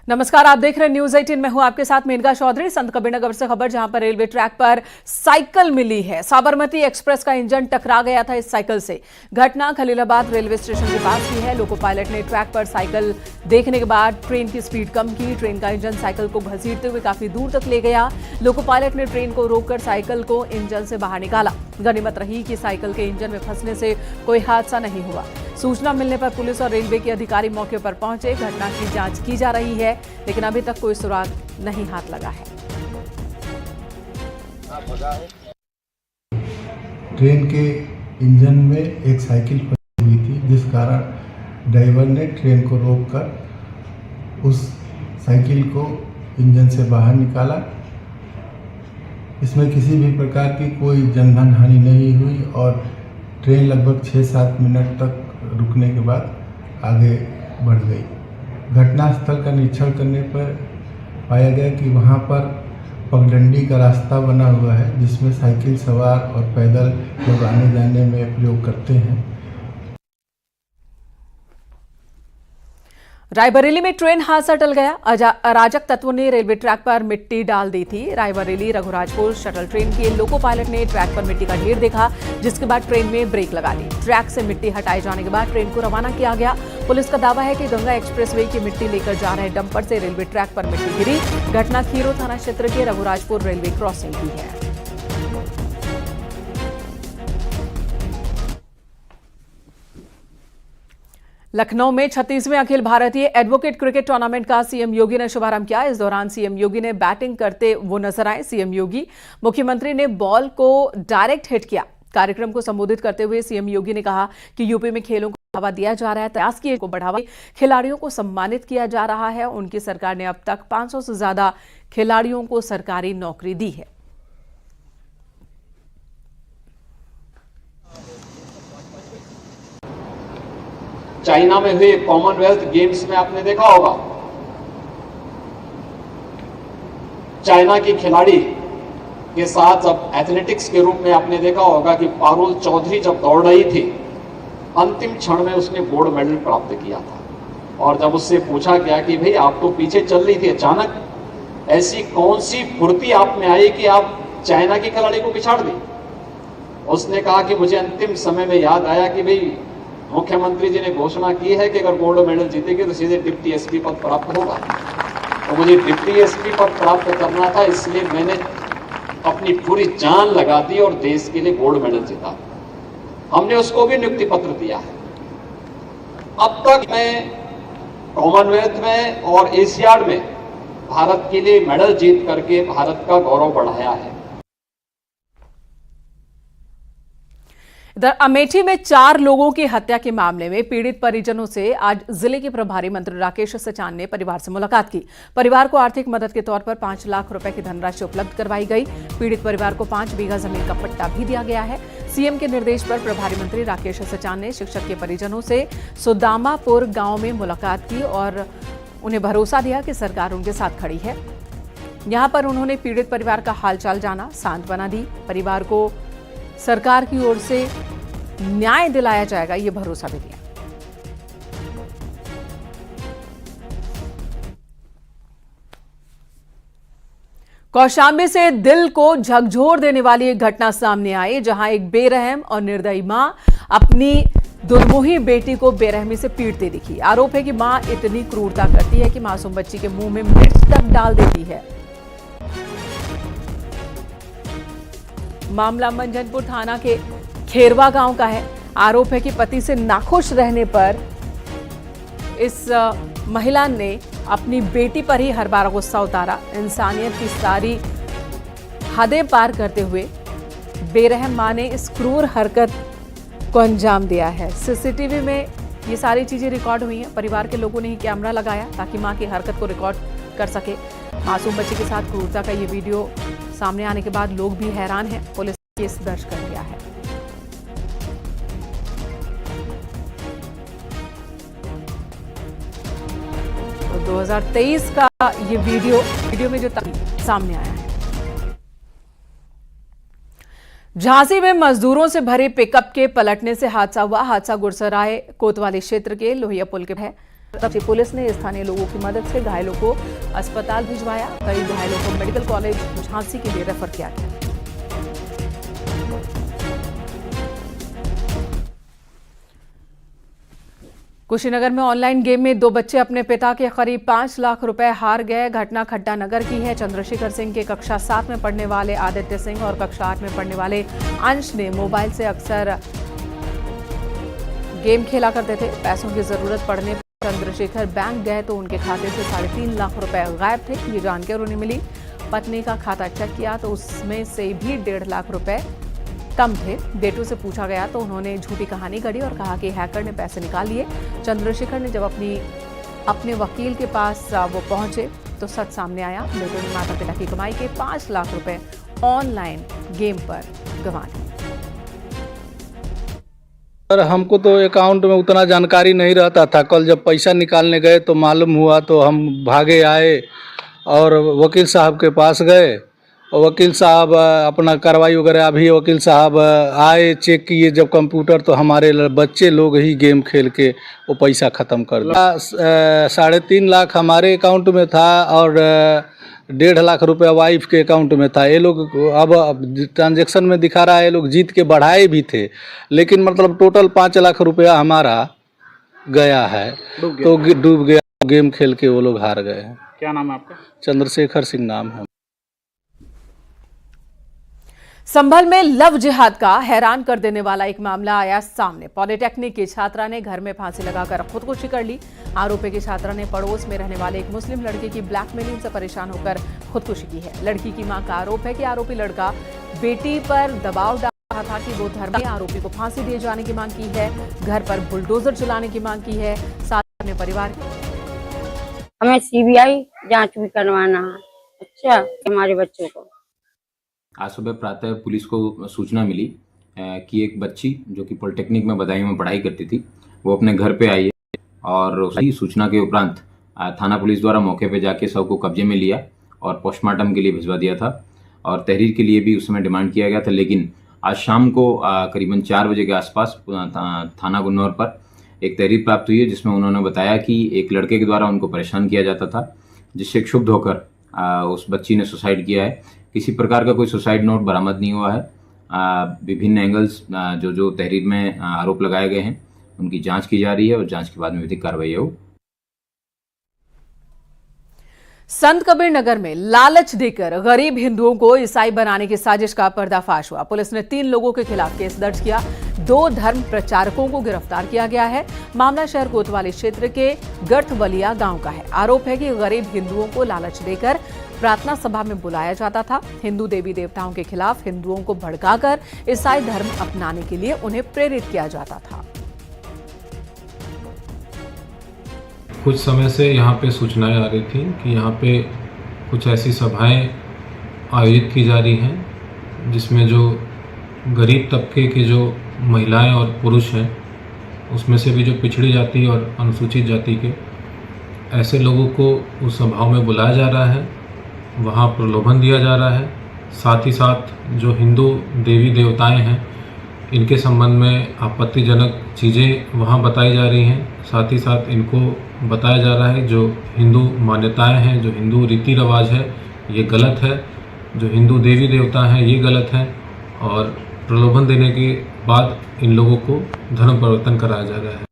नमस्कार, आप देख रहे हैं न्यूज 18। मैं हूं आपके साथ मेनका चौधरी। संत कबीरनगर से खबर, जहां पर रेलवे ट्रैक पर साइकिल मिली है। साबरमती एक्सप्रेस का इंजन टकरा गया था इस साइकिल से। घटना खलीलाबाद रेलवे स्टेशन के पास की है। लोको पायलट ने ट्रैक पर साइकिल देखने के बाद ट्रेन की स्पीड कम की। ट्रेन का इंजन साइकिल को घसीटते हुए काफी दूर तक ले गया। लोको पायलट ने ट्रेन को रोककर साइकिल को इंजन से बाहर निकाला। गनीमत रही कि साइकिल के इंजन में फंसने से कोई हादसा नहीं हुआ। सूचना मिलने पर पुलिस और रेलवे के अधिकारी मौके पर पहुंचे। घटना की जांच की जा रही है, लेकिन अभी तक कोई सुराग नहीं हाथ लगा है। ट्रेन के इंजन में एक साइकिल फंसी हुई थी, जिस कारण ड्राइवर ने ट्रेन को रोककर उस साइकिल को इंजन से बाहर निकाला। इसमें किसी भी प्रकार की कोई जनधन हानि नहीं हुई और ट्रेन लगभग 6-7 मिनट तक रुकने के बाद आगे बढ़ गई। घटनास्थल का निरीक्षण करने पर पाया गया कि वहां पर पगडंडी का रास्ता बना हुआ है, जिसमें साइकिल सवार और पैदल लोग आने जाने में प्रयोग करते हैं। रायबरेली में ट्रेन हादसा टल गया। अराजक तत्वों ने रेलवे ट्रैक पर मिट्टी डाल दी थी। रायबरेली रघुराजपुर शटल ट्रेन के लोको पायलट ने ट्रैक पर मिट्टी का ढेर देखा, जिसके बाद ट्रेन में ब्रेक लगा ली। ट्रैक से मिट्टी हटाए जाने के बाद ट्रेन को रवाना किया गया। पुलिस का दावा है कि गंगा एक्सप्रेसवे की मिट्टी लेकर जा रहे डंपर से रेलवे ट्रैक पर मिट्टी गिरी। घटना खीरो थाना क्षेत्र के रघुराजपुर रेलवे क्रॉसिंग की है। लखनऊ में 36वें Akhil Bharatiya advocate cricket tournament का सीएम योगी ने शुभारंभ किया। इस दौरान सीएम योगी ने बैटिंग करते वो नजर आए। सीएम योगी मुख्यमंत्री ने बॉल को डायरेक्ट हिट किया। कार्यक्रम को संबोधित करते हुए सीएम योगी ने कहा कि यूपी में खेलों को बढ़ावा दिया जा रहा है। प्रयास किए को बढ़ावा, खिलाड़ियों को सम्मानित किया जा रहा है। उनकी सरकार ने अब तक 500 से ज्यादा खिलाड़ियों को सरकारी नौकरी दी है। चाइना में हुए कॉमनवेल्थ गेम्स में आपने देखा होगा, चाइना की खिलाड़ी के साथ जब एथलेटिक्स के रूप में आपने देखा होगा कि पारुल चौधरी जब दौड़ रही थी, अंतिम क्षण में उसने गोल्ड मेडल प्राप्त किया था। और जब उससे पूछा गया कि भाई आप तो पीछे चल रही थी, अचानक ऐसी कौन सी फुर्ती आप में आई कि आप चाइना की खिलाड़ी को पिछाड़ दी? उसने कहा कि मुझे अंतिम समय में याद आया कि भाई मुख्यमंत्री जी ने घोषणा की है कि अगर गोल्ड मेडल जीतेगी तो सीधे डिप्टी एसपी पद प्राप्त होगा, तो मुझे डिप्टी एसपी पद प्राप्त करना था, इसलिए मैंने अपनी पूरी जान लगा दी और देश के लिए गोल्ड मेडल जीता। हमने उसको भी नियुक्ति पत्र दिया है। अब तक मैं कॉमनवेल्थ में और एशियाड में भारत के लिए मेडल जीत करके भारत का गौरव बढ़ाया है। इधर अमेठी में 4 लोगों की हत्या के मामले में पीड़ित परिजनों से आज जिले के प्रभारी मंत्री राकेश सचान ने परिवार से मुलाकात की। परिवार को आर्थिक मदद के तौर पर 5 लाख रुपए की धनराशि उपलब्ध करवाई गई। पीड़ित परिवार को 5 बीघा जमीन का पट्टा भी दिया गया है। सीएम के निर्देश पर प्रभारी मंत्री राकेश सचान ने शिक्षक के परिजनों से सुदामापुर गांव में मुलाकात की और उन्हें भरोसा दिया कि सरकार उनके साथ खड़ी है। यहां पर उन्होंने पीड़ित परिवार का हालचाल जाना, सांत्वना दी। परिवार को सरकार की ओर से न्याय दिलाया जाएगा, ये भरोसा भी दिया। कौशाम्बी से दिल को झकझोर देने वाली एक घटना सामने आई, जहां एक बेरहम और निर्दयी मां अपनी दुर्मोही बेटी को बेरहमी से पीटती दिखी। आरोप है कि मां इतनी क्रूरता करती है कि मासूम बच्ची के मुंह में मिर्च तक डाल देती है। मामला मंझनपुर थाना के खेरवा गांव का है। आरोप है कि पति से नाखुश रहने पर इस महिला ने अपनी बेटी पर ही हर बार गुस्सा उतारा। इंसानियत की सारी हदें पार करते हुए बेरहम मां ने इस क्रूर हरकत को अंजाम दिया है। सीसीटीवी में ये सारी चीजें रिकॉर्ड हुई हैं। परिवार के लोगों ने ही कैमरा लगाया ताकि मां की हरकत को रिकॉर्ड कर सके। मासूम बच्चे के साथ क्रूरता का ये वीडियो सामने आने के बाद लोग भी हैरान हैं। पुलिस ने केस दर्ज कर लिया है। तो 2023 का ये वीडियो में जो सामने आया है। झांसी में मजदूरों से भरे पिकअप के पलटने से हादसा हुआ। हादसा गुरसराय कोतवाली क्षेत्र के लोहिया पुल के है। तब पुलिस ने स्थानीय लोगों की मदद से घायलों को अस्पताल भिजवाया। कई घायलों को मेडिकल कॉलेज झांसी के लिए रेफर किया गया। कुशीनगर में ऑनलाइन गेम में 2 बच्चे अपने पिता के करीब 5 लाख रुपए हार गए। घटना खड्डा नगर की है। चंद्रशेखर सिंह के कक्षा 7 में पढ़ने वाले आदित्य सिंह और कक्षा 8 में पढ़ने वाले अंश ने मोबाइल से अक्सर गेम खेला करते थे। पैसों की जरूरत पड़ने पर चंद्रशेखर बैंक गए तो उनके खाते से 3.5 लाख रुपए गायब थे। ये जानकारी उन्हें मिली। पत्नी का खाता चेक किया तो उसमें से भी 1.5 लाख रुपए कम थे। बेटों से पूछा गया तो उन्होंने झूठी कहानी गढ़ी और कहा कि हैकर ने पैसे निकाल लिए। चंद्रशेखर ने जब अपने वकील के पास वो पहुंचे तो सच सामने आया। बेटों ने माता पिता की कमाई के 5 लाख रुपए ऑनलाइन गेम पर गंवा दिए। सर, हमको तो अकाउंट में उतना जानकारी नहीं रहता था। कल जब पैसा निकालने गए तो मालूम हुआ तो हम भागे आए और वकील साहब के पास गए और वकील साहब अपना कार्रवाई वगैरह, अभी वकील साहब आए, चेक किए जब कंप्यूटर तो हमारे बच्चे लोग ही गेम खेल के वो पैसा ख़त्म कर दिया। 3.5 लाख हमारे अकाउंट में था और 1.5 लाख रुपया वाइफ के अकाउंट में था। ये लोग अब ट्रांजैक्शन में दिखा रहा है, ये लोग जीत के बढ़ाए भी थे, लेकिन मतलब टोटल 5 लाख रुपया हमारा गया है। तो डूब गया। गेम खेल के वो लोग हार गए हैं। क्या नाम है आपका? चंद्रशेखर सिंह नाम है। संभल में लव जिहाद का हैरान कर देने वाला एक मामला आया सामने। पॉलिटेक्निक की छात्रा ने घर में फांसी लगाकर खुदकुशी कर ली। आरोपी की छात्रा ने पड़ोस में रहने वाले एक मुस्लिम लड़के की ब्लैकमेलिंग से परेशान होकर खुदकुशी की है। लड़की की मां का आरोप है कि आरोपी लड़का बेटी पर दबाव डाल रहा था कि वो धर्म में आरोपी को फांसी दिए जाने की मांग की है, घर पर बुलडोजर चलाने की मांग की है। साथ अपने परिवार हमें सीबीआई जांच भी करवाना है। अच्छा, हमारे बच्चों को आज सुबह प्रातः पुलिस को सूचना मिली कि एक बच्ची जो कि पॉलिटेक्निक में बदायूं में पढ़ाई करती थी, वो अपने घर पे आई है और उसी सूचना के उपरांत थाना पुलिस द्वारा मौके पे जाके शव को कब्जे में लिया और पोस्टमार्टम के लिए भिजवा दिया था और तहरीर के लिए भी उस समय डिमांड किया गया था। लेकिन आज शाम को करीबन 4 बजे के आसपास थाना गुन्नौर पर एक तहरीर प्राप्त हुई है, जिसमें उन्होंने बताया कि एक लड़के के द्वारा उनको परेशान किया जाता था, जिससे क्षुब्ध होकर उस बच्ची ने सुसाइड किया है। किसी प्रकार का कोई सुसाइड नोट बरामद नहीं हुआ है। विभिन्न एंगल्स जो तहरीर में आरोप लगाए गए हैं उनकी जांच की जा रही है और जांच के बाद में विधिक कार्रवाई हो। संत कबीर नगर में लालच देकर गरीब हिंदुओं को ईसाई बनाने की साजिश का पर्दाफाश हुआ। पुलिस ने 3 लोगों के खिलाफ केस दर्ज किया। 2 धर्म प्रचारकों को गिरफ्तार किया गया है। मामला शहर कोतवाली क्षेत्र के गठवलिया गांव का है। आरोप है कि गरीब हिंदुओं को लालच देकर प्रार्थना सभा में बुलाया जाता था। हिंदू देवी देवताओं के खिलाफ हिंदुओं को भड़काकर ईसाई धर्म अपनाने के लिए उन्हें प्रेरित किया जाता था। कुछ समय से यहाँ पे सूचनाएं आ रही थी कि यहाँ पे कुछ ऐसी सभाएं आयोजित की जा रही हैं जिसमें जो गरीब तबके के जो महिलाएं और पुरुष हैं, उसमें से भी जो पिछड़ी जाति और अनुसूचित जाति के ऐसे लोगों को उस सभाओं में बुलाया जा रहा है, वहाँ प्रलोभन दिया जा रहा है। साथ ही साथ जो हिंदू देवी देवताएं हैं, इनके संबंध में आपत्तिजनक चीज़ें वहाँ बताई जा रही हैं। साथ ही साथ इनको बताया जा रहा है जो हिंदू मान्यताएं हैं, जो हिंदू रीति रिवाज है, ये गलत है। जो हिंदू देवी देवता हैं, ये गलत है। और प्रलोभन देने के बाद इन लोगों को धर्म परिवर्तन कराया जा रहा है।